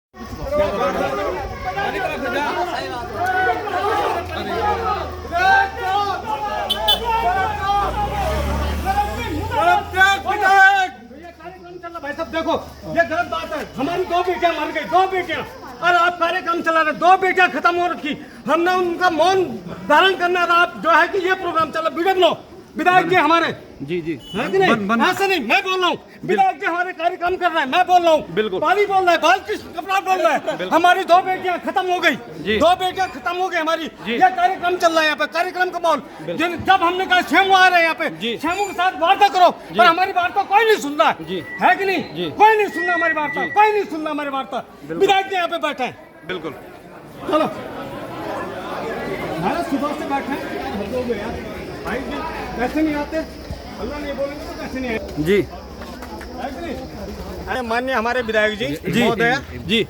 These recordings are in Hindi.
भाई साहब देखो, ये गलत बात है। हमारी 2 बेटियां मर गई, 2 बेटियां, और आप कार्यक्रम चला रहे। 2 बेटियां खत्म हो रखी, हमने उनका मौन धारण करना था। आप जो है कि ये प्रोग्राम चला, वीडियो बनाओ। विधायक जी हमारे जी है कि नहीं? ऐसे नहीं, मैं बोल रहा हूँ, विधायक जी हमारे कार्यक्रम कर रहे हैं, मैं बोल रहा हूँ, बिल्कुल। पाली बोल रहा है, बालकृष्ण कपड़ा बोल रहा है। हमारी 2 बेटियां खत्म हो गई, 2 बेटियां खत्म हो गई हमारी। ये कार्यक्रम चल रहा है यहाँ पे, कार्यक्रम का माहौल। जब हमने कहा शेमू आ रहे हैं यहाँ पे, शेमू के साथ वार्ता करो, पर हमारी वार्ता कोई नहीं सुन रहा है कि नहीं? कोई नहीं सुन रहा हमारी वार्ता, कोई नहीं सुन रहा हमारी वार्ता। विधायक जी यहाँ पे बैठे हैं, बिल्कुल। चलो सुबह से बैठे हैं भाई जी, कैसे नहीं आते? अल्लाह नहीं बोलेंगे तो कैसे नहीं आए? जी माननीय हमारे विधायक जी महोदय जी,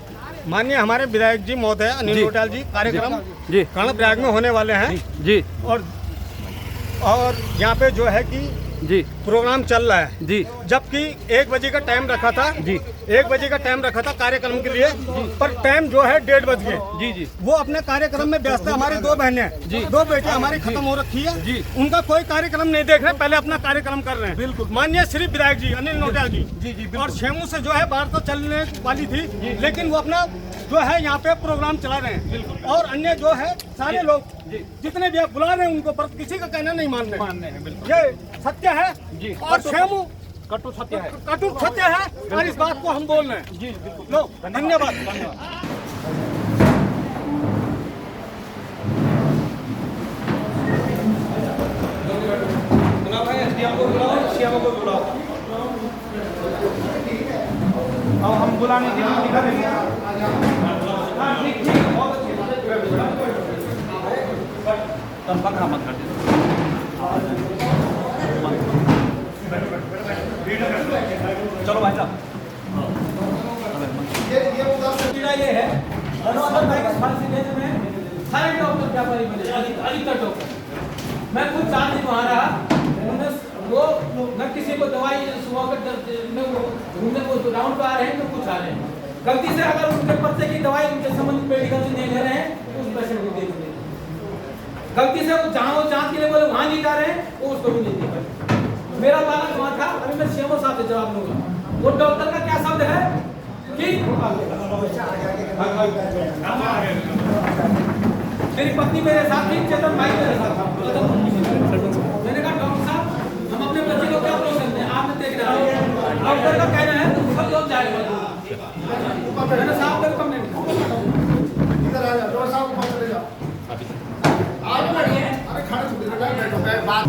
माननीय हमारे विधायक जी महोदय अनिल कोटाल जी कार्यक्रम जी कर्णप्रयाग में होने वाले हैं जी और यहाँ पे जो है कि जी प्रोग्राम चल रहा है जी, जबकि 1 बजे का टाइम रखा था जी, 1 बजे का टाइम रखा था कार्यक्रम के लिए, पर टाइम जो है 1:30 बज गए। जी जी, वो अपने कार्यक्रम में व्यस्त है। हमारी 2 बहनें जी, 2 बेटियां हमारी खत्म हो रखी है जी, उनका कोई कार्यक्रम नहीं देख रहे, पहले अपना कार्यक्रम कर रहे हैं। बिल्कुल। माननीय श्री विधायक जी अनिल कोटाल जी जी जी, और शेमू से जो है वार्ता चलने वाली थी, लेकिन वो अपना जो है यहाँ पे प्रोग्राम चला रहे हैं। और अन्य जो है सारे लोग जितने भी आप बुला रहे हैं उनको, पर किसी का कहना नहीं मान रहे हैं। ये सत्य है जी, और शेमू कटु सत्य है, कटु सत्य है, और इस बात को हम बोल रहे हैं। जी बिल्कुल। लो धन्यवाद। अब हम बुलाने के लिए निकल रहे हैं। ठीक ठीक, बहुत अच्छी तब पकड़ा मत कर दे। चलो भाई साहब, ये है सारे डॉक्टर व्यापारी बने, अधिकतर डॉक्टर। मैं खुद 4 दिन वहाँ रहा, वो न किसी को दवाई सुबह घूमने को राउंड पे आ रहे हैं तो कुछ आ रहे हैं। गलती से अगर उनके पर्चे की दवाई उनके संबंधित मेडिकल से नहीं ले रहे हैं तो उस पेशेंट को दे देंगे। गलती से वो जहाँ वो जांच के लिए बोले वहाँ नहीं जा रहे हैं वो उसको भी नहीं दे पाए। मेरा बालक वहाँ था, अभी मैं शेमो साहब से जवाब लूंगा। वो डॉक्टर का क्या शब्द है कि मेरी पत्नी मेरे साथ थी, चेतन भाई मेरे साथ था। मैंने कहा डॉक्टर साहब हम अपने बच्चे को क्या प्रोसेस दें, आपने देख रहा है डॉक्टर का कहना है तो सब लोग जाएगा। मैंने साहब को कम नहीं इधर आ जा, डॉक्टर साहब को पकड़ ले जा। आप बढ़िए, अरे खाना छूट गया, बैठो मैं बात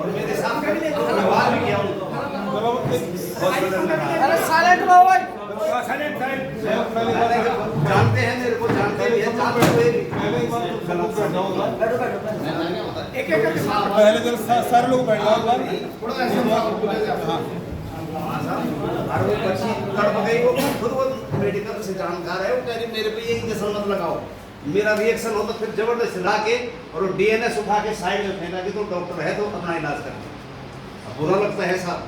मेरे साथ कर ले, बात भी किया उनको। अरे साइलेंट रहो भाई, साइलेंट जानते हैं, मेरे को जानते हैं, जानते हुए एक एक पहले जब सर लोग बैठ जाओ थोड़ा ऐसे और वो बच्ची तड़प गई, वो खुद वो मेडिकल से जानकार है, वो कह रही मेरे पे ये इंजेक्शन मत लगाओ। मेरा रिएक्शन हो तो फिर जबरदस्ती ला के और वो डीएनएस उठा के साइड में फेंका कि तो डॉक्टर है तो अपना इलाज करें। बुरा लगता है साहब,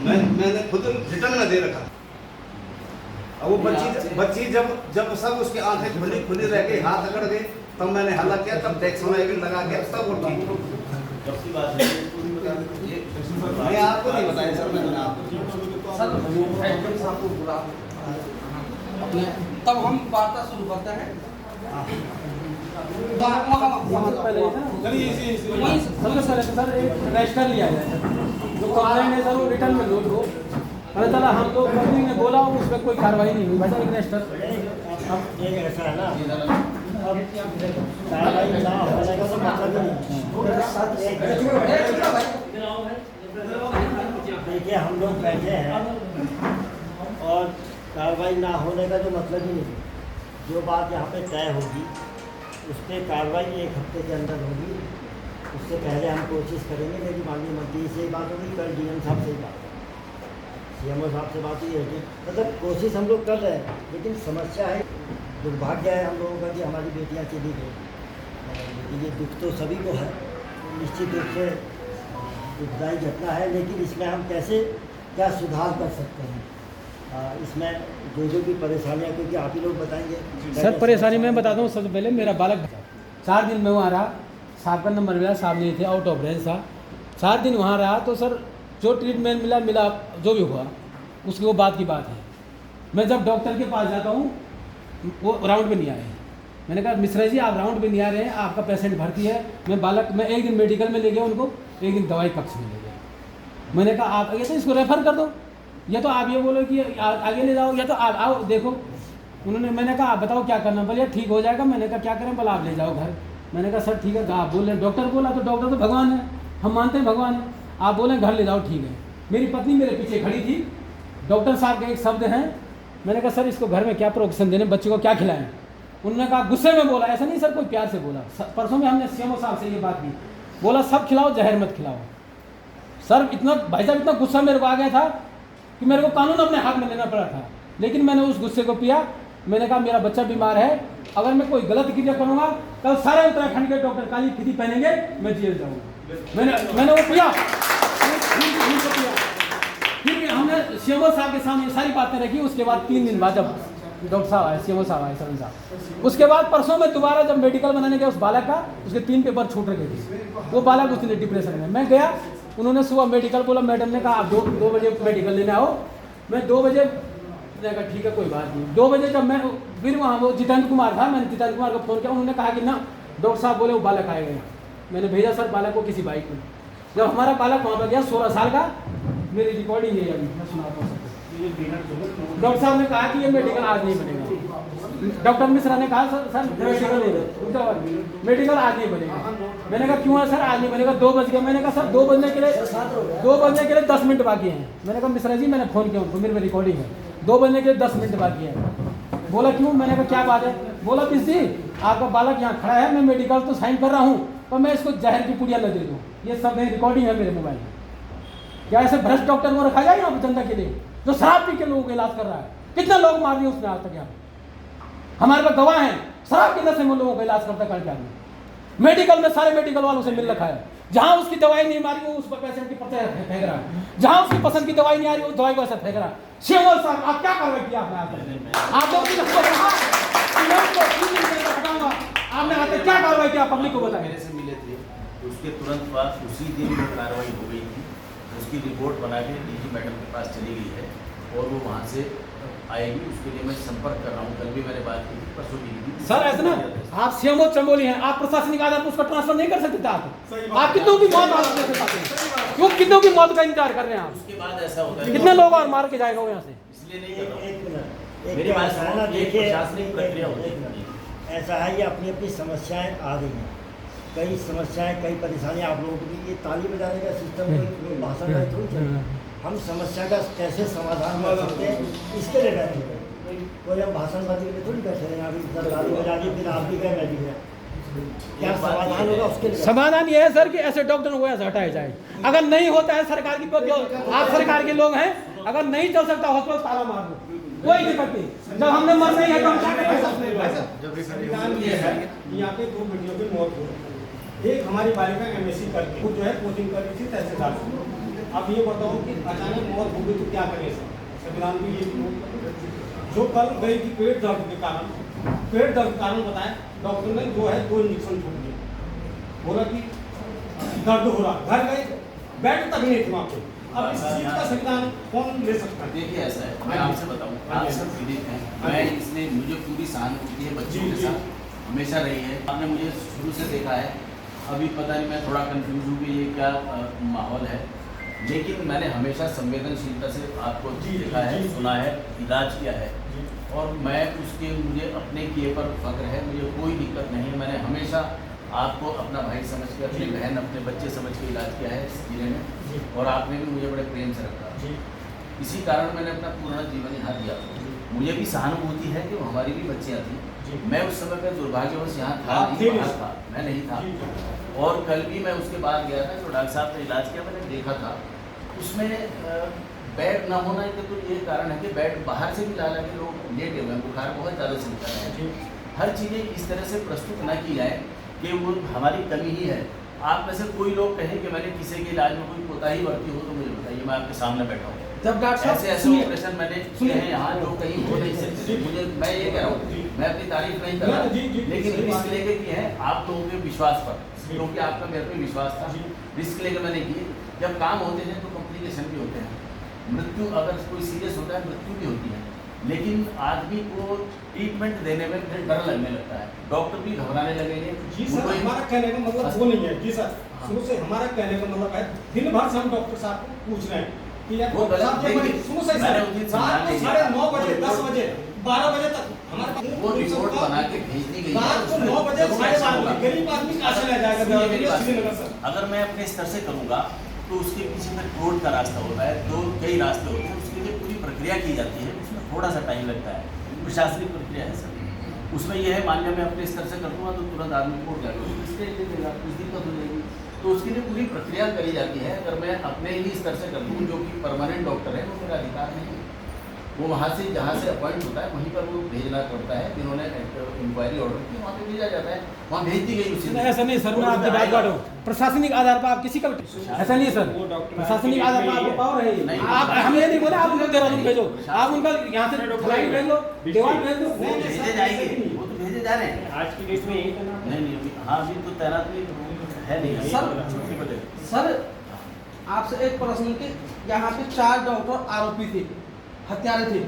मैंने खुद रिटर्न में दे रखा। अब वो बच्ची जब सब उसकी आंखें खुली रह गई, हाथ अकड़ गए, तब मैंने हल्ला किया, तब डेक्सोनाइजिन लगा के तब वो ठीक। ये आपको नहीं बताया सर, मैंने आपको बुला तब हम वार्ता शुरू करते हैं। सर एक रजिस्टर लिया जाए, जो कंप्लेंट है सर वो रिटर्न में नोट हो। पता चला हम लोग ने बोला उस पर कोई कार्रवाई नहीं हुई। भाई एक रजिस्टर अब एक ऐसा है ना, अब कार्रवाई ना होने का तो मतलब नहीं। देखिए हम लोग बैठे हैं और कार्रवाई ना होने का जो मतलब ही नहीं। जो बात यहाँ पे तय होगी उस पर कार्रवाई 1 हफ्ते के अंदर होगी। उससे पहले हम कोशिश करेंगे। मेरी माननीय मंत्री से बात होगी, कल डीएम साहब से बात, सीएमओ साहब से बात हुई है। मतलब कोशिश हम लोग कर रहे हैं, लेकिन समस्या है, दुर्भाग्य है हम लोगों का कि हमारी बेटियाँ चली गई। लेकिन ये दुख तो सभी को है। निश्चित रूप से दुखदायी घटना है, लेकिन इसमें हम कैसे क्या सुधार कर सकते हैं इसमें जो भी परेशानियाँ, क्योंकि आप ही लोग बताएंगे। सर परेशानी मैं बताता हूँ। सबसे पहले मेरा बालक 4 दिन में वहाँ रहा, साहब का नंबर मिला, साहब नहीं थे, आउट ऑफ रेंज था। 4 दिन वहाँ रहा तो सर जो ट्रीटमेंट मिला जो भी हुआ उसकी वो बात की बात है। मैं जब डॉक्टर के पास जाता हूँ वो राउंड पे नहीं आए। मैंने कहा मिश्रा जी आप राउंड पे नहीं आ रहे हैं, आपका पेशेंट भर्ती है। मैं एक दिन मेडिकल में ले गया उनको, एक दिन दवाई कक्ष में ले गया। मैंने कहा आप ये तो इसको रेफ़र कर दो, या तो आप ये बोलो कि आगे ले जाओ, या तो आप आओ देखो। मैंने कहा आप बताओ क्या करना। बोले ठीक हो जाएगा। मैंने कहा क्या करें? बोला आप ले जाओ घर। मैंने कहा सर ठीक है, आप बोल रहे डॉक्टर बोला तो डॉक्टर तो भगवान है, हम मानते हैं भगवान है। आप बोले घर ले जाओ, ठीक है। मेरी पत्नी मेरे पीछे खड़ी थी। डॉक्टर साहब के एक शब्द हैं, मैंने कहा सर इसको घर में क्या प्रोटेक्शन देने, बच्चे को क्या खिलाएं? उन्होंने कहा गुस्से में बोला, ऐसा नहीं सर कोई प्यार से बोला। परसों में हमने सीएमओ साहब से ये बात की, बोला सब खिलाओ जहर मत खिलाओ। सर इतना भाई साहब इतना गुस्सा मेरे को आ गया था कि मेरे को कानून अपने हाथ में लेना पड़ा था, लेकिन मैंने उस गुस्से को पिया। मैंने कहा मेरा बच्चा बीमार है, अगर मैं कोई गलत क्रिया करूँगा कल सारे उत्तराखंड के डॉक्टर काली फीती पहनेंगे, मैं जेल जाऊँगा। मैंने वो पिया। फिर हमने सीएमओ साहब के सामने सारी बातें रखी। उसके बाद 3 दिन बाद जब डॉक्टर साहब आए, सीएमओ साहब आए, सरन साहब, उसके बाद परसों में दोबारा जब मेडिकल बनाने गया उस बालक का, उसके 3 पेपर छूट रहे थे। वो बालक उसने डिप्रेशन में, मैं गया, उन्होंने सुबह मेडिकल बोला, मैडम ने कहा आप 2 बजे मेडिकल लेने आओ। मैं 2 बजे कहा ठीक है कोई बात नहीं। 2 बजे जब मैं फिर वहाँ वो जितेंद्र कुमार था, मैंने जितेंद्र कुमार को फ़ोन किया। उन्होंने कहा कि ना डॉक्टर साहब बोले वो बालक आएगा। मैंने भेजा सर बालक को किसी बाइक में। जब हमारा बालक वहाँ पर गया 16 साल का, मेरी रिकॉर्डिंग है अभी, मैं सुनाता हूँ सबको। डॉक्टर साहब ने कहा कि ये मेडिकल आज नहीं बनेगा। डॉक्टर मिश्रा ने कहा सर मेडिकल आज नहीं बनेगा। मैंने कहा क्यों है सर आज नहीं बनेगा? 2 बज गए। मैंने कहा सर 2 बजने के लिए 10 मिनट बाकी हैं। मैंने कहा मिश्रा जी मैंने फ़ोन किया उनको, मेरे में रिकॉर्डिंग है, 2 बजने के लिए 10 मिनट बाकी है। बोला क्यों? मैंने कहा क्या बात है? बोला जी आपका बालक यहाँ खड़ा है, मैं मेडिकल तो साइन कर रहा हूँ, पर मैं इसको जहर की पुड़िया न दे दूँ। ये सब रिकॉर्डिंग है मेरे मोबाइल में। क्या ऐसे भ्रष्ट डॉक्टर को रखा जाए यहाँ पर जनता के लिए, जो शराब पी के लोगों का इलाज कर रहा है? कितने लोग मार दिए उसने आज तक यहाँ? हमारे पास गवाह हैं, शराब के नशे में लोगों का इलाज करता करके आदमी। मेडिकल में सारे मेडिकल वालों से मिल रखा है, जहाँ उसकी दवाई नहीं मारी वो उस पर पेशेंट की पर्चे फेंक रहा है, जहाँ उसकी पसंद की दवाई नहीं आ रही उस दवाई को ऐसा फेंक रहा है। सीएमओ साहब आप क्या कार्रवाई किया आपने? आप लोग आपने आज तक क्या कार्रवाई किया पब्लिक को बताएं। मेरे से मिले थे, उसके तुरंत बाद उसी दिन वो कार्रवाई हो गई थी। उसकी रिपोर्ट बना के डीजी मैडम के पास चली गई है और वो वहाँ से आएगी। उसके लिए मैं संपर्क कर रहा हूँ। कल भी मैंने बात की थी, परसों की थी। सर ऐसा ना आप सीएमओ चमोली हैं, आप प्रशासनिक आधार पर उसका ट्रांसफर नहीं कर सकते आप कितनों की मौत क्यों कितनों की मौत का इंतजार कर रहे हैं आप? उसके बाद ऐसा होता है कितने लोग और मार के जाएगा वो यहाँ से? इसलिए नहीं कर रहा हूँ। एक मिनट मेरी बात सुनो, ये प्रशासनिक प्रक्रिया होती है। ऐसा है, ये अपनी अपनी समस्याएं आ रही हैं, कई समस्याएं कई परेशानियां आप लोगों की। ये ताली बजाने का सिस्टम कोई भाषण में थोड़ी चलता। हम समस्या का कैसे समाधान कर सकते हैं इसके लिए बैठे हैं। कोई हम भाषण बाजी के लिए थोड़ी बैठे हैं। अभी ताली बजा दी, फिर आप भी गए मैं भी गया, क्या समाधान होगा उसके लिए? समाधान ये है सर कि ऐसे डॉक्टरों को ऐसे हटाया जाए। अगर नहीं होता है सरकार की, आप सरकार के लोग हैं, अगर नहीं चल सकता हॉस्पिटल ताला मार दो, कोई दिक्कत नहीं। जब हमने मर नहीं है तो हम क्या करें? संविधान ये है कि यहाँ पे 2 बेटियों की मौत हो रही है। एक हमारी बालिका एमएससी करके वो जो है कोचिंग कर रही थी तहसीलदार से। अब ये बताओ कि अचानक मौत हो गई तो क्या करें? संविधान की ये जो कल गई थी पेट दर्द के कारण बताया डॉक्टर ने जो है 2 इंजेक्शन छोड़ दिए, बोला कि दर्द हो रहा। घर गए, बेड तक नहीं थे वहाँ पे। अब इस चीज का संविधान कौन ले सकता है? देखिए ऐसा है, मैं आपसे बताऊं, आप सब पीड़ित हैं। मैं इसलिए मुझे पूरी सहानुभूति है बच्चों के साथ, हमेशा रही है। आपने मुझे शुरू से देखा है, अभी पता नहीं मैं थोड़ा कंफ्यूज हूँ कि ये क्या माहौल है, लेकिन मैंने हमेशा संवेदनशीलता से आपको देखा है, सुना है, इलाज किया है और मैं उसके मुझे अपने किए पर फख्र है। मुझे कोई दिक्कत नहीं है। मैंने हमेशा आपको अपना भाई समझ के, अपनी बहन, अपने बच्चे समझ के इलाज किया है इस जिले में और आपने भी मुझे बड़े प्रेम से रखा। इसी कारण मैंने अपना पूरा जीवन यहाँ दिया। मुझे भी सहानुभूति है कि हमारी भी बच्चियाँ थी। मैं उस समय पर दुर्भाग्यवश यहाँ था नहीं, बाहर था, मैं नहीं था। और कल भी मैं उसके बाद गया था, जो डॉक्टर साहब ने इलाज किया मैंने देखा था, उसमें बेड न होना के तो ये कारण है कि बेड बाहर से भी ला के लोग लेटे हुए हैं, बुखार बहुत ज़्यादा से निकल रहे हैं। हर चीज़ें इस तरह से प्रस्तुत न की जाए कि वो हमारी कमी ही है। आप में से कोई लोग कहें कि मैंने किसी के इलाज में कोई कोताही बरती हो तो मुझे बताइए, मैं आपके सामने बैठा हूँ। जब डॉक्टर ऐसे ऐसे ऑपरेशन मैंने किए हैं यहाँ जो कहीं हो नहीं सकते। मुझे मैं ये कह रहा हूँ, मैं अपनी तारीफ नहीं कर रहा, लेकिन रिस्क लेके किए हैं आप लोगों के विश्वास पर, क्योंकि आपका मेरे पे विश्वास था, रिस्क लेके मैंने किए। जब काम होते हैं तो कॉम्प्लिकेशन भी होते हैं, मृत्यु अगर कोई सीरियस होता है मृत्यु भी होती है, लेकिन आदमी को ट्रीटमेंट देने में फिर डर लगने लगता है, डॉक्टर भी घबराने लगेंगे। जी सर, हमारा कहने का मतलब वो नहीं है। जी सर, शुरू से हमारा कहने का मतलब है, दिन भर से हम डॉक्टर साहब को पूछ रहे हैं कि यार वो गलत साहब ये देखिए, शुरू से मैंने सर उस दिन रात को समझा 9:30 बजे, 10 बजे, 12 बजे तक हमारे पास वो रिपोर्ट बना के भेज दी गई है। रात को 9 बजे, जब 12:30 होगा। बजे गरीब आदमी कहाँ से ले जाएगा सुनिए मेरी बात। श्रीनगर सर? अगर मैं अपने स्तर से करूँगा तो उसके पीछे में कोर्ट का रास्ता होता है, दो कई रास्ते होते हैं, उसके लिए पूरी प्रक्रिया की जाती है, उसमें थोड़ा सा टाइम लगता है, प्रशासनिक प्रक्रिया है सर। उसमें यह है, मान लिया मैं अपने स्तर से कर दूँगा तो तुरंत आदमी कोर्ट जाएगा, इसके ले देगा, कुछ दिक्कत हो जाएगी, तो उसके लिए पूरी प्रक्रिया करी जाती है। अगर मैं अपने ही स्तर से कर दूँ, जो कि परमानेंट डॉक्टर है, वो मेरा अधिकार नहीं है, वो वहाँ से जहाँ से अपॉइंट होता है वहीं पर वो भेजना पड़ता है, जिन्होंने इंक्वायरी ऑर्डर की वहाँ पे भेजा जाता है, वहाँ भेज दी गई उसी दिन। ऐसा नहीं सर, मैं आपकी बात काट रहा हूँ। प्रशासनिक आधार पर आप किसी का ऐसा नहीं है सर, प्रशासनिक आधार पर आपको पावर है। नहीं, आप हम ये नहीं बोले आप उनको देहरादून भेजो, आप उनका यहाँ से फ्लाइट भेज दो, देवाल भेज दो। वो भेजे जाएंगे, वो तो भेजे जा रहे हैं आज की डेट में यही था ना। नहीं नहीं अभी हाँ अभी तो तैनात भी है नहीं सर आपसे एक प्रश्न कि यहाँ पे 4 डॉक्टर आरोपी थे, हत्यारे थे,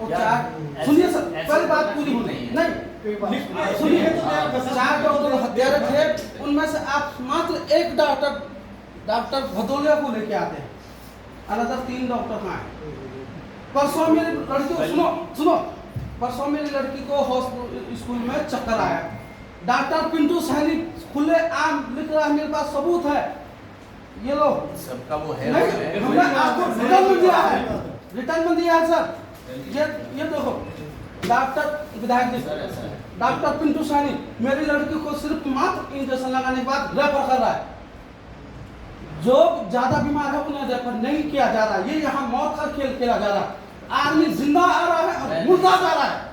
और यार, 4 सुनिए सर, पहली बात पूरी होनी नहीं है। नहीं सुनिए, 4 डॉक्टर हत्यारे थे, उनमें से आप मात्र एक डॉक्टर भदौलिया को लेके आते हैं, अलग 3 डॉक्टर कहाँ हैं? परसों मेरी लड़की को सुनो, परसों मेरी लड़की को स्कूल में चक्कर आया, डॉक्टर पिंटू सैनी खुले आम लिख रहा है, मेरे पास सबूत है, ये लो सबका वो है। नहीं, हमने आपको रिटर्न में दिया है, रिटर्न में दिया है सर। ये देखो डॉक्टर विधायक जी, सर ऐसा है। डॉक्टर पिंटू सैनी मेरी लड़की को सिर्फ मात्र इंजेक्शन लगाने के बाद रेफर कर रहा है, जो ज्यादा बीमार है उन्हें रेफर नहीं किया जा रहा है। ये यहाँ मौत का खेल खेला जा रहा है, आदमी जिंदा आ रहा है और मुर्दा जा रहा है।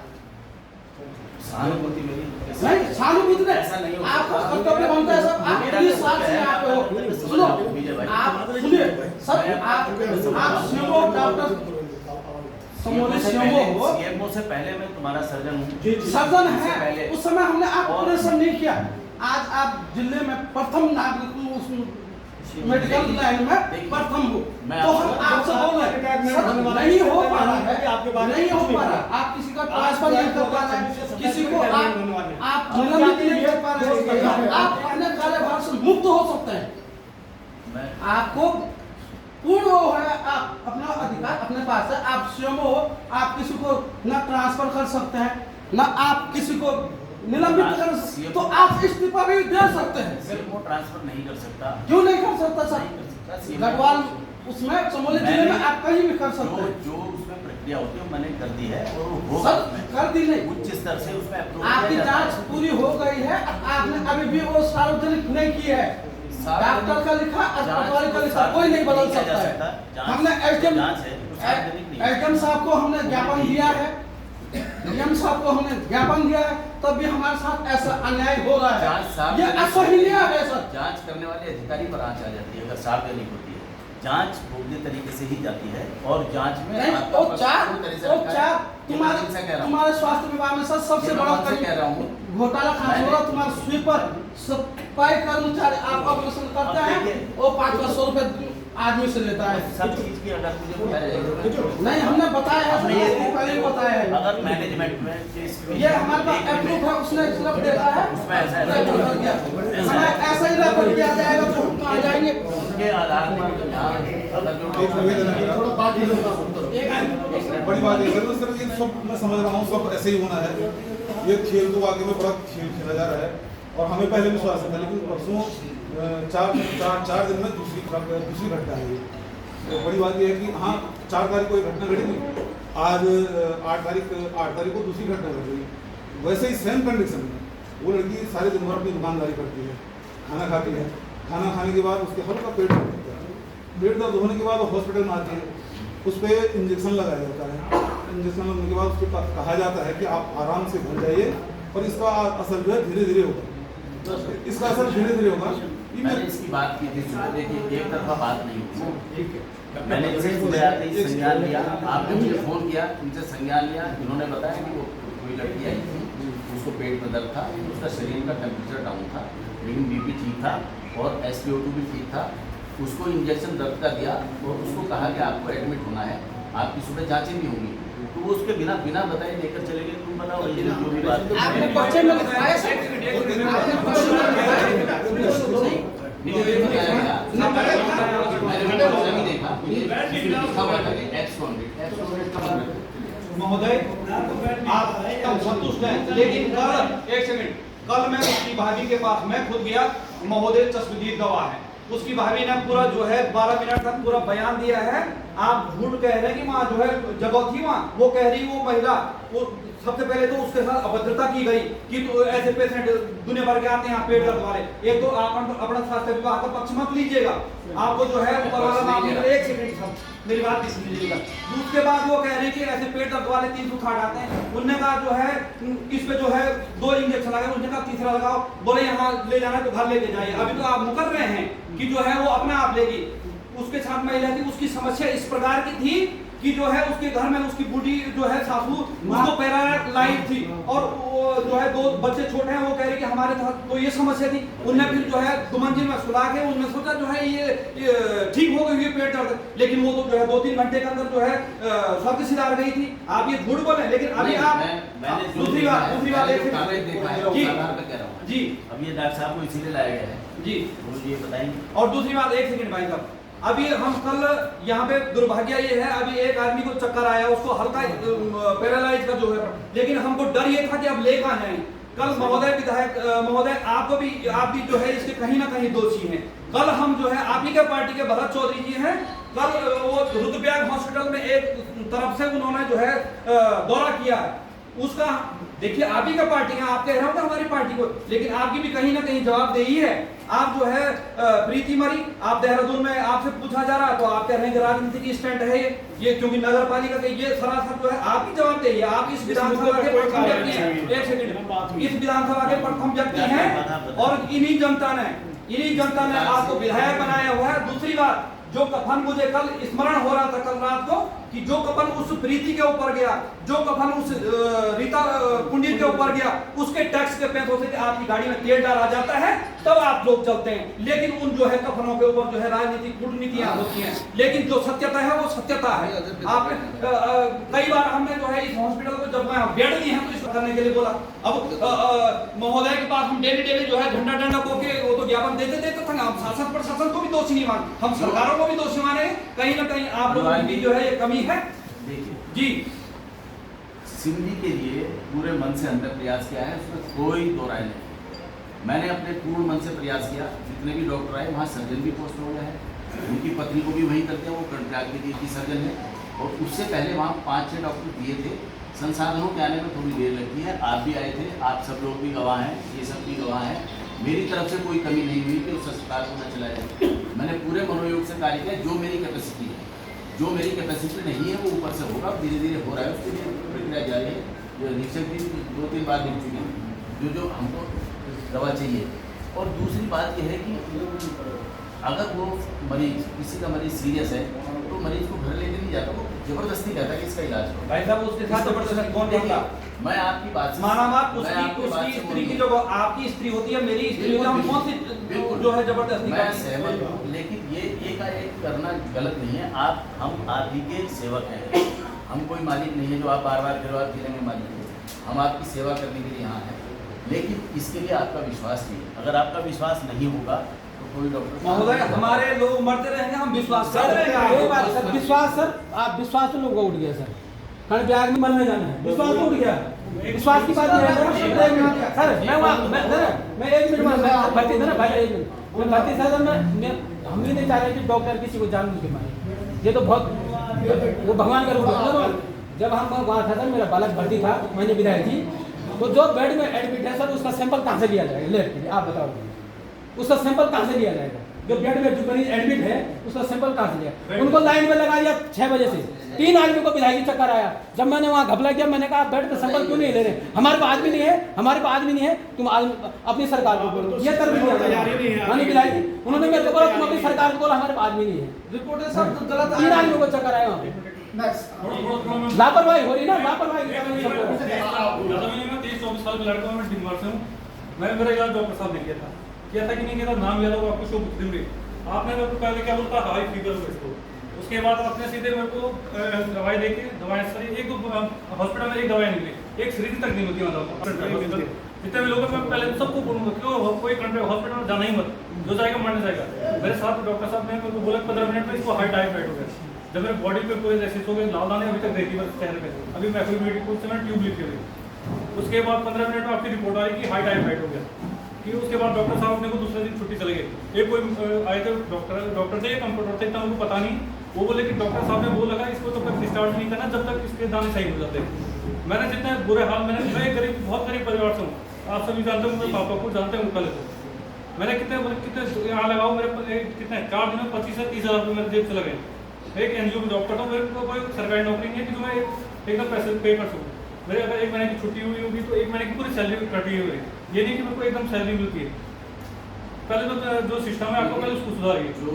सहानुभूति मेरी नहीं सहानुभूति नहीं, ऐसा नहीं होता। आपका कर्तव्य बनता है सर, आप 30 साल से यहाँ पे हो। सुनो, आप सुनिए सर, आप सीएमओ डॉक्टर समोली सीएमओ हो, सीएमओ से पहले मैं तुम्हारा सर्जन हूँ। सर्जन उससे है, पहले उस समय हमने आप ऑपरेशन नहीं किया। आज आप जिले में प्रथम नागरिक उस मेडिकल लाइन में प्रथम हो, तो हम आपसे बोल रहे हैं सर, नहीं हो पा रहा है, नहीं हो पा रहा, आप किसी का ट्रांसफर नहीं कर पा रहे हैं, किसी को आप निलंबित नहीं कर पा रहे हैं, आप अपने कार्यभार से मुक्त हो सकते हैं, आपको पूर्ण वो है, आप अपना अधिकार अपने पास है, आप स्वयं हो, आप किसी को न ट्रांसफर कर सकते हैं, न आप किसी को निलंबित कर, तो आप इस्तीफा भी दे सकते हैं। सीएमओ ट्रांसफर नहीं कर सकता। क्यों नहीं कर सकता सर? नहीं कर सकता। CMO गढ़वाल उसमें चमोली जिले में आप कहीं भी कर सकते हैं जो उसमें प्रक्रिया होती है मैंने कर दी है और वो होगा सर, उसमें। कर दी नहीं, उच्च स्तर से उसमें approve आपकी किया जाता जांच है। पूरी हो गई है, आपने अभी भी वो सार्वजनिक नहीं की है, डॉक्टर का लिखा, अस्पताल का लिखा, कोई नहीं बदल सकता है। हमने एसडीएम साहब को हमने ज्ञापन दिया है, डीएम साहब को हमने ज्ञापन दिया है, तब भी हमारे साथ ऐसा अन्याय हो रहा है, ये असहनीय है सर। जांच करने वाले अधिकारी पर आंच आ जाती है अगर सार्वजनिक होती है, जांच भोग्य तरीके से ही जाती है और जांच में नहीं, आपका वो चार पूर्ण तरह से तुम्हारे स्वास्थ्य विभाग में सर सबसे बड़ा कह रहा हूँ घोटाला खास हो रहा, तुम्हारा स्वीपर सफाई कर्मचारी आप ऑपरेशन करते हैं, वो 500 रुपए आदमी से लेता है। सब चीज की अगर मुझे बताया जाएगा नहीं, हमने बताया है, हमने ये पहले ही बताया है, अगर मैनेजमेंट में ये हमारे पास अप्रूव है, उसने सिर्फ देखा है, उसमें ऐसा है हमें ऐसा ही रेफर किया जाएगा तो हम आ जाएंगे। उसके आधार पर अगर जो बड़ी बात है सर, सर ये सब मैं समझ रहा हूँ, सब ऐसे ही होना है, ये खेल तो वाकई में बड़ा खेल खेला जा रहा है और हमें पहले विश्वास था, लेकिन परसों चार दिन में दूसरी घटना है ये। तो बड़ी बात ये है कि हाँ 4 तारीख को एक घटना घटी थी, आज 8 तारीख को दूसरी घटना घट गई। वैसे ही सेम कंडीशन में वो लड़की सारे दिन भर अपनी दुकानदारी करती है, खाना खाती है, खाना खाने के बाद उसके हल्का पेट दर्द होता है, पेट दर्द होने के बाद वो हॉस्पिटल में आती है, उस पर इंजेक्शन लगाया जाता है, इंजेक्शन लगने के बाद उसको कहा जाता है कि आप आराम से घर जाइए और इसका असर जो है धीरे धीरे होगा, इसका असर धीरे धीरे होगा। मैंने इसकी बात की थी सुबह, देखिए एक तरफा बात नहीं हुई। मैंने इसे सुबह आते ही संज्ञान लिया, आपने मुझे फ़ोन किया, उनसे संज्ञान लिया, इन्होंने बताया कि वो कोई लड़की आई थी, उसको पेट में दर्द था, उसका शरीर का टेम्परेचर डाउन था, लेकिन बीपी ठीक था और SpO2 भी ठीक था। उसको इंजेक्शन दर्द का दिया और उसको कहा कि आपको एडमिट होना है, आपकी सुबह जाँचें भी होंगी। तो वो उसके बिना बताए लेकर चले गए। तुम बताओ ये जो भी बात आपने पर्चे में लिखवाया महोदय आप एकदम संतुष्ट हैं, लेकिन कल एक सेकंड, कल मैं उसकी भाभी के पास मैं खुद गया, महोदय चश्मदीद दवा है, उसकी भाभी ने पूरा जो है 12 मिनट तक पूरा बयान दिया है। आप झूठ कह रहे हैं कि वहाँ जो है जगह थी, वहाँ वो कह रही वो महिला, वो सबसे पहले तो उसके साथ अभद्रता की गई कि तो ऐसे पेशेंट दुनिया भर के आते हैं यहाँ पेट दर्द वाले। एक तो आप अपना स्वास्थ्य विभाग का पक्ष मत लीजिएगा, आपको जो है ऊपर वाला मामला, एक सेकंड मेरी बात भी सुन लीजिएगा। उसके बाद वो कह रहे हैं कि ऐसे पेट दर्द वाले 300 खाट आते हैं, उनने कहा जो है इस पे जो है 2 इंजेक्शन लगाए, उनने कहा तीसरा लगाओ, बोले यहाँ ले जाना तो घर लेके जाइए। अभी तो आप मुकर रहे हैं कि जो है वो अपने आप लेगी। उसके साथ महिला थी, उसकी समस्या इस प्रकार की थी कि जो है उसके घर में उसकी बूढ़ी जो है सासू, उसको पैरालाइज थी और वो जो है 2 बच्चे छोटे हैं, वो कह रहे कि हमारे साथ तो ये समस्या थी। उनने फिर जो है 2 मंजिल में सुला के उनने सोचा जो है ये ठीक हो गई है पेट दर्द, लेकिन वो तो जो है 2-3 घंटे के अंदर जो है स्वर्ग सिधार गई थी। आप ये झूठ बोले, लेकिन अभी आप दूसरी बात जी, अब ये डॉक्टर साहब को इसीलिए लाया गया है जी, ये बताएंगे। और दूसरी बात, एक सेकंड भाई साहब, अभी हम कल यहाँ पे दुर्भाग्य ये है, अभी एक आदमी को चक्कर आया, उसको हल्का पैरालाइज का जो है, लेकिन हमको डर ये था कि अब ले कहाँ जाएं। कल महोदय विधायक महोदय आप भी जो है इसके कहीं ना कहीं दोषी हैं। कल हम जो है आप ही के पार्टी के भरत चौधरी जी हैं, कल वो रुद्रप्रयाग हॉस्पिटल में एक तरफ से उन्होंने जो है दौरा किया, उसका देखिए आप ही का पार्टी है, आप कह रहे हो हमारी पार्टी को, लेकिन आपकी भी कहीं ना कहीं जवाबदेही है। आप जो है प्रीति मरी, आप देहरादून में आपसे पूछा जा रहा है तो आप कह रहे हैं कि राजनीति की स्टैंड है ये क्योंकि नगर पालिका के ये सरासर जो है आपकी जवाबदेही है। आप इस विधानसभा के प्रथम व्यक्ति हैं, एक सेकंड, इस विधानसभा के प्रथम व्यक्ति हैं और इन्हीं जनता ने आपको विधायक बनाया हुआ है। दूसरी बात, जो कफन मुझे कल स्मरण हो रहा था कल रात को कि जो कफन उस प्रीति के ऊपर गया, जो कफन उस रीता कुंडीर के ऊपर गया, उसके टैक्स के पैसों से आपकी गाड़ी में तेल डाला जाता है तब आप लोग चलते हैं, लेकिन उन जो है कफनों के ऊपर जो है राजनीतिक कूटनीतियां होती हैं, लेकिन जो सत्यता है वो सत्यता है। आपने कई बार हमने जो है इस हॉस्पिटल को जब मैं बेड दी है तो इसको करने के लिए बोला, अब महोदय के पास हम डेली जो है झंडा बोके वो तो ज्ञापन देते थे, हम शासन प्रशासन को भी दोषी नहीं मान, हम सरकारों को भी दोषी माने, कहीं ना कहीं आप लोगों की जो है ये कमी है। देखिए जी, सिंधी के लिए पूरे मन से अंदर प्रयास किया है, उसमें कोई दो राय नहीं। मैंने अपने पूर्ण मन से प्रयास किया, जितने भी डॉक्टर आए वहाँ सर्जन भी पोस्ट हो गया है, उनकी पत्नी को भी वहीं करते हैं, वो कंट्रैक्ट की सर्जन है, और उससे पहले वहाँ 5-6 डॉक्टर दिए थे। संसाधनों के आने में थोड़ी देर लगती है, आप भी आए थे, आप सब लोग भी गवाह हैं, ये सब भी गवाह हैं। मेरी तरफ से कोई कमी नहीं हुई कि उस अस्पताल को न चलाया जाए। मैंने पूरे मनोयोग से कार्य किया, जो मेरी कैपेसिटी है, जो मेरी कैपेसिटी नहीं है वो ऊपर से होगा, धीरे धीरे हो रहा है, उसके लिए प्रक्रिया जारी है। जो अधीक्षक भी 2-3 बार लिख चुके हैं जो हमको दवा चाहिए। और दूसरी बात यह है कि अगर वो मरीज, किसी का मरीज सीरियस है तो मरीज को घर लेके नहीं जाता, वो जबरदस्ती कहता है कि इसका इलाज करो। भाई साहब उसके साथ जबरदस्ती कौन करता? मैं आपकी बात से माना बात, उसकी स्त्री की जो आपकी स्त्री होती है, मेरी स्त्री होती है, हम कौन सी जो है जबरदस्ती? मैं सहमत हूँ, लेकिन ये का एक करना गलत नहीं है। हम आप ही के सेवक हैं, हम कोई मालिक नहीं है जो आप बार बार फिर फिरेंगे मालिक है। हम आपकी सेवा करने के लिए यहाँ हैं, लेकिन इसके लिए आपका विश्वास नहीं है। अगर आपका विश्वास नहीं होगा तो कोई डॉक्टर महोदय, हमारे लोग मरते रहेंगे, हम विश्वास कर रहे हैं। सर विश्वास, सर आप विश्वास तो लोगों का उठ गया सर, कल ब्याग में मरने जाना है, विश्वास तो उठ गया। विश्वास की बात है सर, मैं 1 मिनट में भर्ती था ना भाई, 1 मिनट मैं भर्ती था, हम भी नहीं चाह रहे कि डॉक्टर किसी को जान के मारे, ये तो बहुत वो भगवान का रूप है। जब हम वहाँ था सर, मेरा बालक भर्ती था, मैंने विदाई थी, तो जो बेड में एडमिट है सर उसका सैंपल कहाँ से लिया जाएगा? लेफ्ट के लिए आप बताओ, उसका सैंपल कहाँ से लिया जाएगा? जो बेड में जो मरीज एडमिट है उसका सैंपल काट लिया, उनको लाइन में लगा दिया 6 बजे से। 3 आदमी को विधायक चक्कर आया। जब मैंने वहाँ घपला किया, मैंने कहा बेड पे सैंपल क्यों नहीं ले रहे, हमारे पास आदमी नहीं है, हमारे पास आदमी नहीं है, तुम अपनी सरकार को बोलो। ये कर विधायक उन्होंने मेरे को बोला तुम अपनी सरकार को बोलो, हमारे पास आदमी नहीं है। रिपोर्टर सब गलत 3 आदमियों को चक्कर आया वहाँ पे। लापरवाही हो रही ना, लापरवाही। 23-24 साल का लड़का हूँ, मैं डिनमार्ग से हूँ। मेरा इलाज डॉक्टर साहब ने किया था कि नहीं किया था, नाम याद होगा आपको, शो दिमरी। आपने मेरे को पहले क्या बोलता हाई फीवर हो इसको, उसके बाद आपने सीधे मेरे को दवाई देके दवाई सारी एक हॉस्पिटल में एक दवाई निकली, एक सीरीज तक नहीं होती मतलब जितने भी लोग हैं मैं पहले सबको बोलूँगा क्यों कोई कंट्री हॉस्पिटल में जाना ही मत, जो जाएगा मरने जाएगा। मेरे साथ डॉक्टर साहब ने मेरे को बोला 15 मिनट में इसको हार्ट टाइफाइड हो गया। जब मेरे बॉडी पे कोई रेसिस हो गए, लाल दाने अभी तक देखी बस चेहरे पे, अभी मैं कोई मेडिकल से मैं ट्यूब लिखी हुई। उसके बाद 15 मिनट में आपकी रिपोर्ट आई कि हार्ट टाइफाइड हो गया। कि उसके बाद डॉक्टर साहब अपने को दूसरे दिन छुट्टी चले गए। एक कोई आए थे डॉक्टर थे, कंप्यूटर थे, इतना उनको पता नहीं। वो बोले कि डॉक्टर साहब ने वो लगा इसको तब तक डिस्चार्ज नहीं करना जब तक इसके दाने सही हो जाते। मैंने जितने बुरे हाल मैं गरीब बहुत गरीब परिवार से हूँ, आप सभी जानते हो, मेरे पापा को जानते हैं उनका लेते। मैंने कितने यहाँ लगाओ, मेरे कितने 4 दिन में 25 से 30 हज़ार रुपये मेरे जेब से लगे। एक NGO में जॉब करता हूँ, मेरे को कोई सरकारी नौकरी नहीं है कि जो मैं एकदम पैसे पे कर सकूँ। मेरे अगर 1 महीने की छुट्टी हुई होगी तो 1 महीने की पूरी सैलरी कटी हुई है। ये नहीं कि मेरे को एकदम सैलरी मिलती है। पहले तो जो सिस्टम है आपको पहले उसको सुधारिए। जो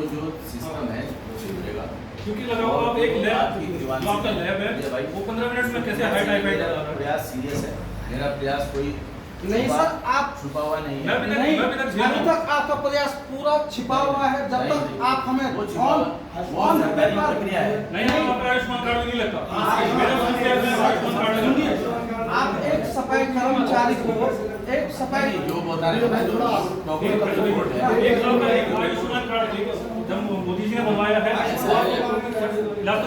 सिस्टम है सुधरेगा, क्योंकि लगाओ आप एक लैब, जो आपका लैब है वो 15 मिनट में कैसे हाई टाइफाइड आ रहा है। प्रयास सीरियस है, मेरा प्रयास कोई नहीं सर, आप छुपा हुआ नहीं है। नहीं, अभी तक आपका प्रयास पूरा छिपा हुआ है। जब तक आप हमें वो सरकारी प्रक्रिया है। नहीं आयुष्मान कार्ड नहीं लगता। आप एक सफाई कर्मचारी को एक सफाई जो बता रहे हैं जो डॉक्टर का रिपोर्ट है, एक साल का एक आयुष्मान कार्ड जब मोदी जी ने बनवाया है इलाज तो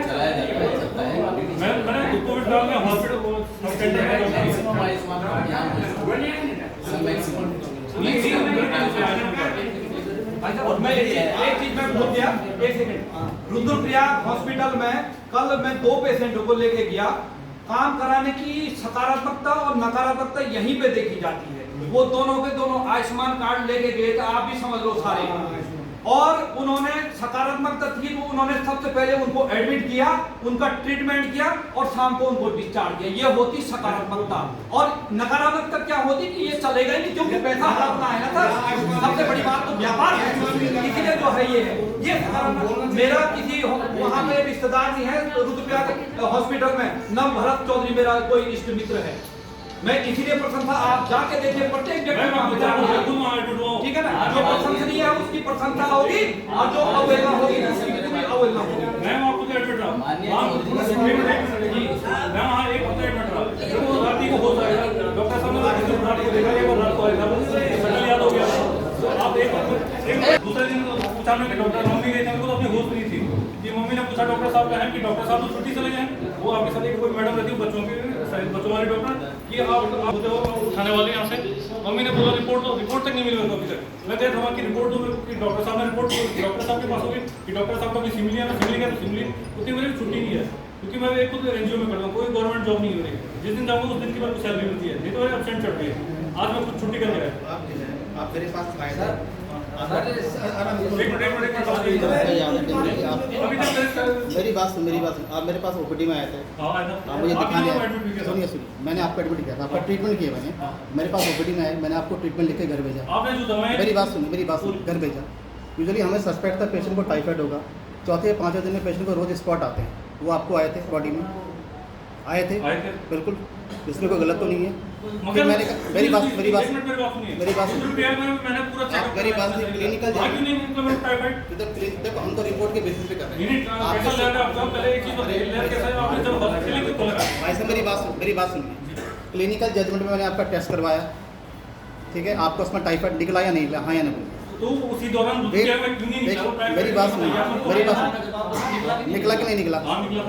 चलाया जाता है। मैंने कोविड काल में हॉस्पिटल मैक्सिमम आयुष्मान कार्ड यहाँ मैक्सिमम और मैं एक चीज मैं भूल गया, 1 सेकंड। रुद्रप्रयाग हॉस्पिटल में कल मैं 2 पेशेंटों को लेके गया। काम कराने की सकारात्मकता और नकारात्मकता यहीं पे देखी जाती है। वो दोनों के दोनों आयुष्मान कार्ड लेके गए थे, आप भी समझ लो सारे। और उन्होंने सकारात्मकता थी तो उन्होंने सबसे पहले उनको एडमिट किया, उनका ट्रीटमेंट किया और शाम को उनको डिस्चार्ज किया। ये होती सकारात्मकता। और नकारात्मकता क्या होती कि ये चलेगा ही नहीं क्योंकि पैसा हड़पना है ना सर। सबसे बड़ी बात तो व्यापार है, इसलिए जो है ये सकारात्मक। मेरा किसी वहाँ पे रिश्तेदार नहीं है रुद्रप्रयाग हॉस्पिटल में, नव भरत चौधरी मेरा कोई इष्ट मित्र है। मैं इसीलिए प्रशंसा, आप जाके देखिए प्रत्येक जगह ठीक है ना। जो प्रशंसनीय है उसकी प्रशंसा होगी और जो अवहेलना होगी उसकी भी अवहेलना होगी। मैं आपको एडमिट रहा, मैं वहाँ एक हफ्ते एडमिट रहा, रात को हो जाएगा। डॉक्टर साहब ने रात को देखा, एक बार रात को आएगा, शटल याद हो गया। आप एक दूसरे दिन पूछा मैं डॉक्टर मम्मी गई थी, उनको तो अपनी होश नहीं थी कि मम्मी ने पूछा डॉक्टर साहब कहें कि डॉक्टर साहब तो छुट्टी चले जाएं। वो आपके साथ एक कोई मैडम रहती है बच्चों वाले डॉक्टर कि आप होते हो उठाने वाले यहाँ से। मम्मी ने बोला रिपोर्ट तक नहीं मिली मेरे को अभी तक। मैं कहता हूँ कि रिपोर्ट दो मेरे को कि डॉक्टर साहब ने रिपोर्ट डॉक्टर साहब के पास होगी कि डॉक्टर साहब का भी सिमली है ना, सिमली का तो सिमली उतनी मेरी छुट्टी नहीं है क्योंकि मैं एक खुद NGO में करता हूँ, कोई गवर्नमेंट जॉब नहीं हो रही। जिस दिन जाऊँगा उस दिन की मेरे को सैलरी मिलती है, नहीं तो मेरी एब्सेंट चढ़ रही है। आज मैं खुद छुट्टी करके आया। आप मेरे पास आए सर, मेरी बात सुन, आप मेरे पास OPD में आए थे, आप मुझे दिखाने आए। सुनिए मैंने आपको एडमिट किया था, आपका ट्रीटमेंट किया मैंने। मेरे पास OPD में आए, मैंने आपको ट्रीटमेंट लिख के घर भेजा। मेरी बात सुन, घर भेजा। यूजुअली हमें सस्पेक्ट था पेशेंट को टाइफाइड होगा, चौथे या 5वें दिन में पेशेंट को रोज स्पॉट आते हैं। वो आपको आए थे बॉडी में, आए थे बिल्कुल, इसमें कोई गलत तो नहीं है। फिर मैंने मेरी बात क्लिनिकल देखो, हम तो रिपोर्ट के बेसिस पे कर रहे हैं। भाई साहब मेरी बात सुनिए। क्लिनिकल जजमेंट में मैंने आपका टेस्ट करवाया, ठीक है, आपको उसमें टाइफाइड निकला या नहीं निकला, हाँ या नहीं? तो उसी दौरान मेरी बात सुनिए, निकला कि नहीं निकला?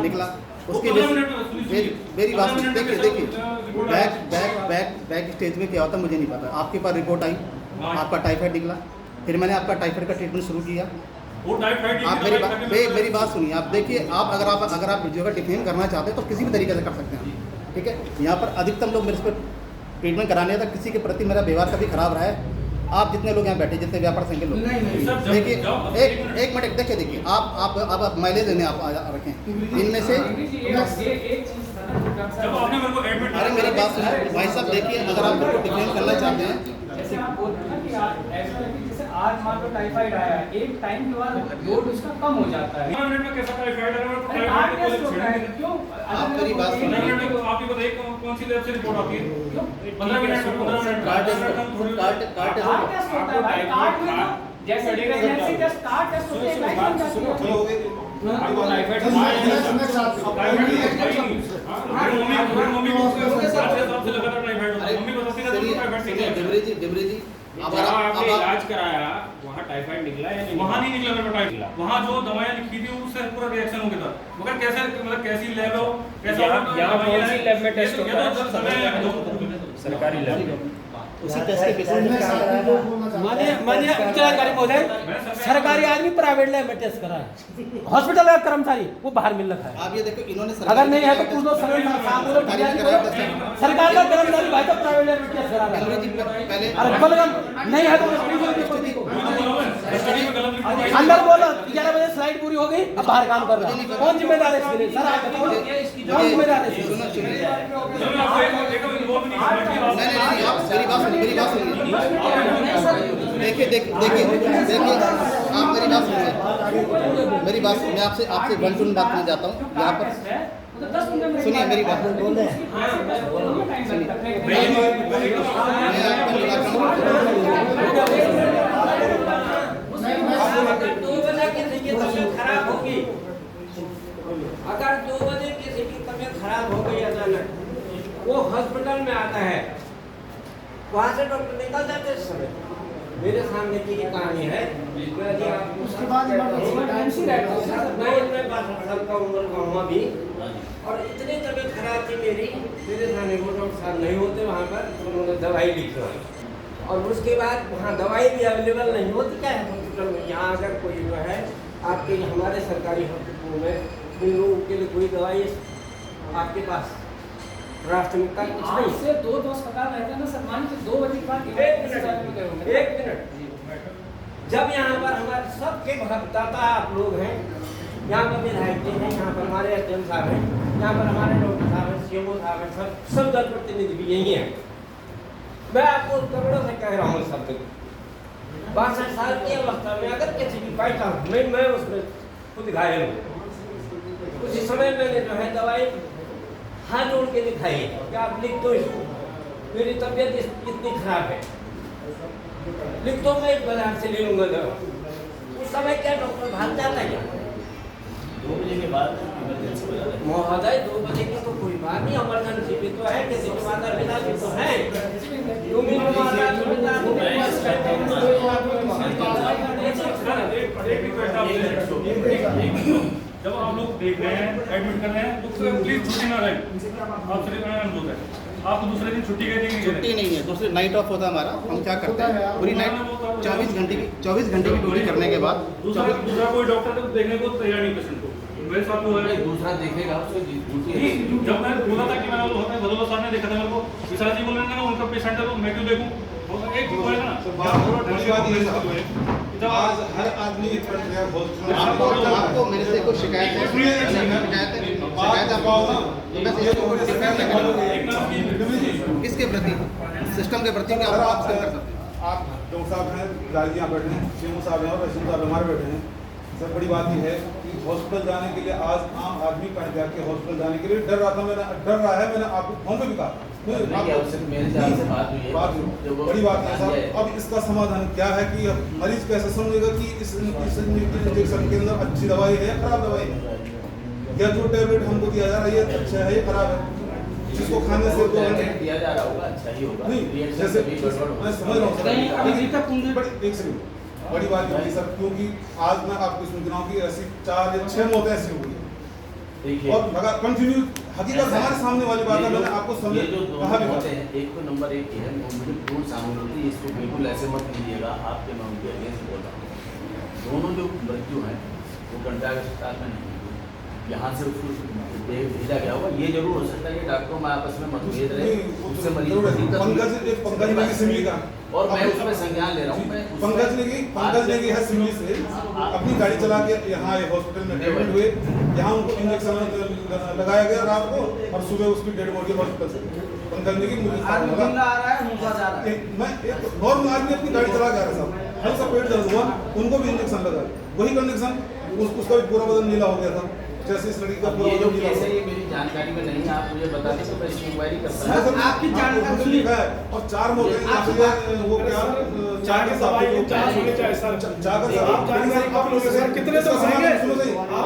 निकला। उसके मेरी बात देखिए बैक स्टेज में क्या होता है मुझे नहीं पता। आपके पास रिपोर्ट आई, आपका टाइफाइड निकला, फिर मैंने आपका टाइफाइड का ट्रीटमेंट शुरू किया। आप मेरी बात सुनिए। आप देखिए, अगर आप वीडियो का डिफेम करना चाहते हैं तो किसी भी तरीके से कर सकते हैं, ठीक है। यहाँ पर अधिकतम लोग मेरे पर ट्रीटमेंट कराने तक किसी के प्रति मेरा व्यवहार कभी खराब रहा है आप जितने लोग यहाँ बैठे, जितने व्यापार संघ के लोग, देखिए एक मिनट देखिए आप माइलेज लेने आप रखें इनमें से। अरे मेरी बात सुनिए भाई साहब, देखिए अगर आप मेरे को डिफेंड करना चाहते हैं, जैसे आप बोल रहे हैं कि जैसे आज मान लो टाइफाइड आया, एक टाइम के बाद लोड उसका कम हो जाता है। 15 मिनट में कैसा टाइफाइड है? क्यों आप मेरी बात सुनिए। 15 मिनट में आप ही बताइए कौन सी लैब से रिपोर्ट आती है? 15 मिनट कार्ड टेस्ट होता है भाई, कार्ड में तो जैसे प्रेगनेंसी टेस्ट, कार्ड टेस्ट होते हैं, लाइफ बन जाती है। चलो हो गई। डिबरी जी आपने इलाज कराया, वहाँ टाइफाइड निकला या नहीं? वहाँ नहीं निकला मेरा टाइफाइड। वहाँ जो दवाएं लिखी थी उससे पूरा रिएक्शन हो गया था। मगर कैसे, मतलब कैसी लैब हो, कैसा यहाँ कौन सी लैब में टेस्ट होता है? सरकारी लैब उसी टेस्ट के बेसिस पे माननीय उच्च अधिकारी महोदय, सरकारी आदमी प्राइवेट लैब में टेस्ट करा है, हॉस्पिटल का कर्मचारी वो बाहर मिल रखा है। आप ये देखो, इन्होंने अगर नहीं है तो पूछ लो, सरकार का कर्मचारी भाई तो प्राइवेट लैब में टेस्ट करा रहा है। पहले अरे बलगम नहीं है तो अंदर बोलो 11 बजे स्लाइड पूरी हो गई, अब बाहर काम कर रहा है, कौन जिम्मेदार है इसके लिए? सर आप बताओ कौन जिम्मेदार है? सुनो सुनिए, नहीं आप मेरी बात सुनिए। देखिए आप मेरी बात मैं आपसे वन टू वन बात करना चाहता हूँ यहाँ पर। सुनिए मेरी बात, अगर 2 बजे किसी की तबीयत खराब हो गई अचानक, वो हॉस्पिटल में आता है, वहाँ से डॉक्टर निकल जाते हैं समय। मेरे सामने की ये कहानी है। उसके बाद का उम्र का हुआ भी, और इतनी तबीयत खराब थी मेरी, मेरे सामने वो डॉक्टर साहब नहीं होते वहाँ पर, उन्होंने दवाई लिखी और उसके बाद वहाँ दवाई भी अवेलेबल नहीं होती क्या है हॉस्पिटल में। यहाँ अगर कोई जो है आपके हमारे सरकारी हॉस्पिटलों में इन लोगों के लिए कोई दवाई आपके पास प्राथमिकता कुछ नहीं से 2 अस्पताल रहते हैं ना सर, मान लीजिए 2 बजे के बाद एक मिनट जब यहाँ पर हमारे सबके भक्तदाता आप लोग हैं, यहाँ पर विधायक हैं, यहाँ पर हमारे अध्यक्ष साहब हैं, यहाँ पर हमारे डॉक्टर साहब हैं, सीएमओ साहब हैं, सब जनप्रतिनिधि भी यही हैं। मैं आपको करोड़ों से कह रहा हूँ शब्द 62 साल की अवस्था में अगर किसी की बैठा हूँ मैं उसमें खुद घायल हूँ। उसी समय मैंने जो है दवाई हाथ जोड़ के दिखाई कि आप लिख दो इसको, मेरी तबीयत इतनी खराब है, लिख दो, मैं बाजार से ले लूंगा दवा। उस समय क्या डॉक्टर भाग जाता है क्या? 2 बजे के बाद इमरजेंसी हो जाता है महोदय। 2 बजे की तो कोई बात नहीं, इमरजेंसी भी तो है, किसी के माता पिता भी तो है। जब आप लोग देख रहे हैं, एडमिट कर रहे हैं, तो प्लीज छुट्टी ना रहे। आप सिर्फ अनुरोध है, आपको दूसरे दिन छुट्टी कहते हैं? छुट्टी नहीं है, दूसरे नाइट ऑफ होता है हमारा। हम क्या करते हैं, पूरी नाइट 24 घंटे की ड्यूटी करने के बाद दूसरा कोई डॉक्टर को देखने को तैयार नहीं पेशेंट को। मेरे साथ हुआ है, दूसरा देखेगा उसको ड्यूटी। जब मैं बोला था कि मैं भदौला साहब ने देखा था मेरे को, विशाल जी बोल रहे थे ना उनका पेशेंट है तो मैं क्यों देखूं? एक बोलेगा ना आज हर आदमी आपको मेरे से कोई शिकायत है, किसके प्रति? सिस्टम के प्रति क्या आप कर सकते हैं? आप डॉक्टर साहब हैं, गाजी यहाँ बैठे हैं, सीएमओ साहब हैं और रशीद साहब हमारे बैठे हैं। सब बड़ी बात यह है कि हॉस्पिटल जाने के लिए आज आम आदमी पहुँच जाके हॉस्पिटल जाने के लिए डर रहा था। डर रहा है, मैंने आपको फोन पे भी कहा। बड़ी बात है साहब, अब इसका समाधान क्या है कि अब मरीज कैसे समझेगा कि इस इंजेक्शन के अंदर अच्छी दवाई है या खराब दवाई है, या जो टेबलेट हमको दिया जा रहा है ये अच्छा है या खराब है, जिसको खाने से दिया जा रहा होगा अच्छा ही होगा। नहीं जैसे मैं समझ रहा हूँ एक सेकंड, बड़ी बात ये सर, क्योंकि आज मैं आपको इसमें गिनाऊं कि ऐसी 4 या 6 मौतें ऐसी हो गई और लगा कंटिन्यू। हकीकत हमारे सामने वाली बात है, मैंने आपको समझ कहा भी होते हैं। एक तो नंबर 1 है मुझे पूर्ण सहानुभूति, इसको बिल्कुल ऐसे मत लीजिएगा आपके मैं उनके अगेंस्ट बोल रहा हूँ। दोनों जो मृत्यु हैं वो घंटा अस्पताल में नहीं हुई, यहाँ से उसको भेजा गया होगा। ये जरूर हो सकता है कि डॉक्टरों में आपस में मतभेद रहे, उससे मरीज को पंकज नेगी सिमली का, और मैं उसमें संज्ञान ले रहा हूँ। पंकज नेगी है सिमली से अपनी गाड़ी चला के यहाँ हॉस्पिटल में एडमिट हुए, यहाँ उनको इंजेक्शन लगाया गया रात को और सुबह उसकी डेड बॉडी हॉस्पिटल से। पंकज नेगी मुझे मैं एक नॉर्मल आदमी अपनी गाड़ी चला के आ रहा साहब, हल्का पेट दर्द हुआ, उनको भी इंजेक्शन लगा, वही कंडीशन उसका भी पूरा बदन नीला हो गया था, जैसे इस लड़की का पूरा ये जो बदन नीला केस हो है गया। ये मेरी जानकारी में नहीं है, आप मुझे बता दें तो मैं इसकी इंक्वायरी करता है हूँ। सर, आपकी जानकारी लिखा है और 4 मौके वो क्या चार जानकारी आप जानकारी कब लोगे सर? कितने तो रहेंगे आप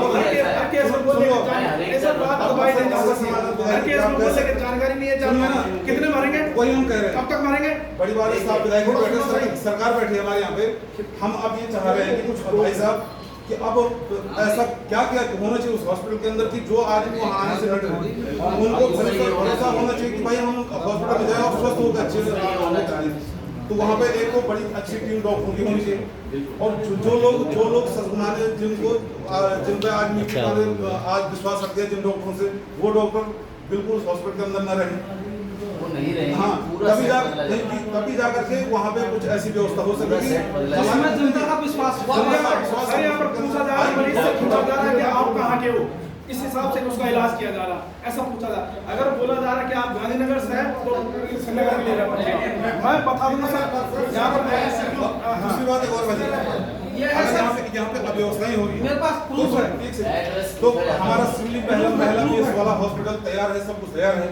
हर केस में बोल देंगे ऐसा बात दबाई देंगे, हर केस में बोल देंगे जानकारी नहीं है, कितने मारेंगे? वही हम कह रहे हैं, कब तक मारेंगे? बड़ी बात है साहब, विधायक बैठे, सरकार बैठी है हमारे यहाँ पे, हम अब ये चाह रहे हैं कि कुछ भाई साहब कि अब ऐसा क्या क्या होना चाहिए उस हॉस्पिटल के अंदर कि जो आदमी वहाँ आने से हट रहे उनको भरोसा होना चाहिए कि भाई हम हॉस्पिटल में जाए और स्वस्थ होकर अच्छे से होना चाहिए। तो वहाँ पे एक तो बड़ी अच्छी टीम डॉक्टरों की होनी चाहिए, और जो लोग सजमाने जिन पे आदमी आज विश्वास रखते हैं जिन डॉक्टरों से, वो डॉक्टर बिल्कुल हॉस्पिटल के अंदर न रहे, वो नहीं रहे। हाँ, तभी जा करके वहाँ पे कुछ ऐसी व्यवस्था हो सकेगी। जनता का विश्वास सर यहाँ पर पूछा जा रहा है, मरीज से पूछा जा रहा है कि आप कहाँ के हो, इस हिसाब से उसका इलाज किया जा रहा है, ऐसा पूछा जा रहा है। अगर बोला जा रहा है कि आप गांधीनगर से हैं तो श्रीनगर ले रहे हैं, मैं बता दूंगा सर यहाँ पर दूसरी बात एक और वजह यहाँ पे अव्यवस्थाएं हो रही मेरे पास प्रूफ है, तो हमारा सिविल पहला केस वाला हॉस्पिटल तैयार है, सब कुछ तैयार है,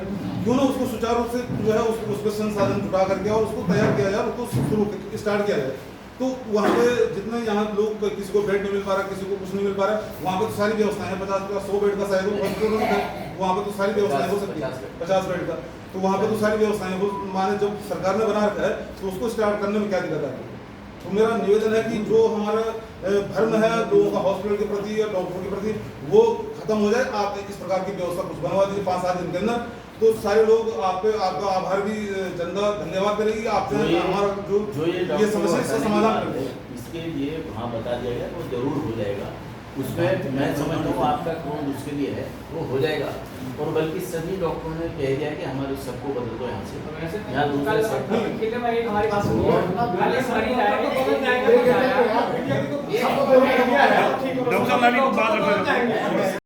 क्यों ना उसको सुचारू रूप से जो है उसको संसाधन जुटा करके और उसको तैयार किया जाए, उसको शुरू स्टार्ट किया जाए। तो वहाँ पे जितने यहाँ लोग, किसी को बेड नहीं मिल पा रहा, किसी को कुछ नहीं मिल पा रहा, वहाँ पे तो सारी व्यवस्थाएं हैं, 50-100 बेड का शायद हॉस्पिटल है, वहाँ पे तो सारी व्यवस्थाएं हो सकती है, 50 बेड का, तो वहाँ पे तो सारी व्यवस्थाएं हो, माने जब सरकार ने बना रखा है तो उसको स्टार्ट करने में क्या दिक्कत है। तो मेरा निवेदन है कि जो हमारा भ्रम है लोगों का हॉस्पिटल के प्रति या डॉक्टरों के प्रति, वो खत्म हो जाए। आप इस प्रकार की व्यवस्था कुछ बनवा दीजिए 5-7 दिन के अंदर, तो सारे लोग आपका आभार भी जनता धन्यवाद करेगी, आपने हमारा जो ये समस्या इसका समाधान कर देगा। इसके लिए वहाँ बता दिया गया वो जरूर हो जाएगा, उसमें मैं समझता हूँ आपका कौन उसके लिए है वो हो जाएगा, और बल्कि सभी डॉक्टरों ने कह दिया कि हमारे सबको बदल दो यहाँ से, यहाँ दूसरे डॉक्टर